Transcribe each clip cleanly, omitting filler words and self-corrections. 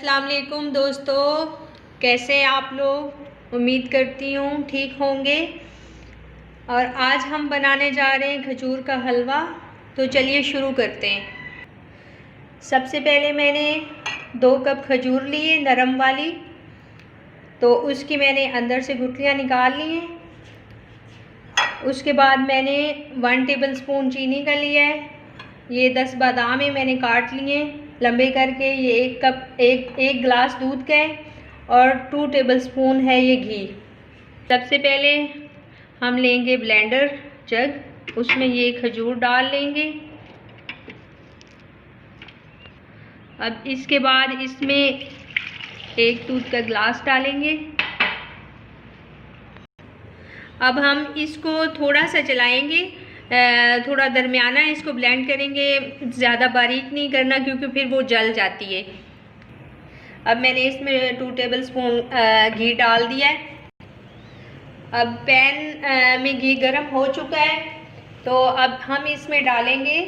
अस्सलाम वालेकुम दोस्तों, कैसे हैं आप लोग। उम्मीद करती हूँ ठीक होंगे। और आज हम बनाने जा रहे हैं खजूर का हलवा। तो चलिए शुरू करते हैं। सबसे पहले मैंने 2 कप खजूर लिए नरम वाली, तो उसकी मैंने अंदर से गुठलियाँ निकाल ली हैं। उसके बाद मैंने 1 टेबलस्पून चीनी का लिया है। ये 10 बादाम है, मैंने काट लिए लंबे करके। ये 1 कप एक गिलास दूध का है और 2 टेबलस्पून है ये घी। सबसे पहले हम लेंगे ब्लेंडर जग, उसमें ये खजूर डाल लेंगे। अब इसके बाद इसमें 1 दूध का गिलास डालेंगे। अब हम इसको थोड़ा सा चलाएंगे, थोड़ा दरमियाना इसको ब्लेंड करेंगे, ज़्यादा बारीक नहीं करना क्योंकि फिर वो जल जाती है। अब मैंने इसमें 2 टेबलस्पून घी डाल दिया है। अब पैन में घी गर्म हो चुका है, तो अब हम इसमें डालेंगे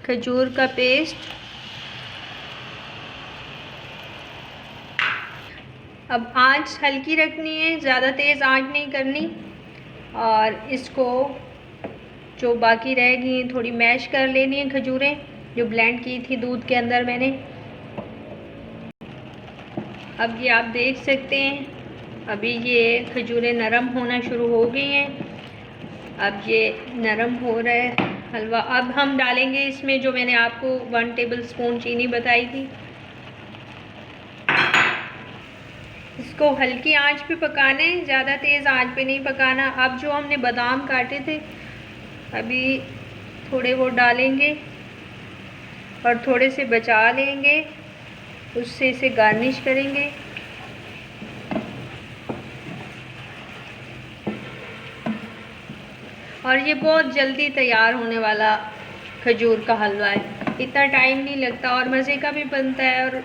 खजूर का पेस्ट। अब आंच हल्की रखनी है, ज़्यादा तेज़ आंच नहीं करनी। और इसको जो बाकी रह गई थोड़ी मैश कर लेनी है खजूरें, जो ब्लेंड की थी दूध के अंदर मैंने। अब ये आप देख सकते हैं, अभी ये खजूरें नरम होना शुरू हो गई हैं। अब ये नरम हो रहा है हलवा। अब हम डालेंगे इसमें जो मैंने आपको 1 टेबलस्पून चीनी बताई थी। इसको हल्की आंच पे पकाना है, ज़्यादा तेज़ आंच पे नहीं पकाना। अब जो हमने बादाम काटे थे अभी थोड़े वो डालेंगे और थोड़े से बचा लेंगे, उससे इसे गार्निश करेंगे। और ये बहुत जल्दी तैयार होने वाला खजूर का हलवा है, इतना टाइम नहीं लगता और मज़े का भी बनता है और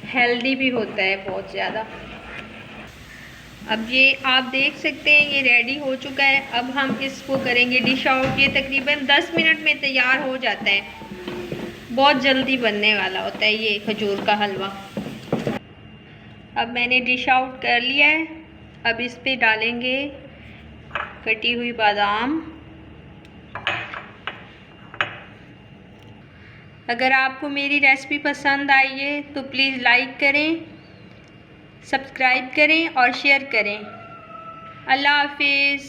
हेल्दी भी होता है बहुत ज़्यादा। अब ये आप देख सकते हैं ये रेडी हो चुका है। अब हम इसको करेंगे डिश आउट। ये तकरीबन 10 मिनट में तैयार हो जाता है, बहुत जल्दी बनने वाला होता है ये खजूर का हलवा। अब मैंने डिश आउट कर लिया है। अब इस पे डालेंगे कटी हुई बादाम। अगर आपको मेरी रेसिपी पसंद आई है तो प्लीज़ लाइक करें, सब्सक्राइब करें और शेयर करें। अल्लाह हाफिज़।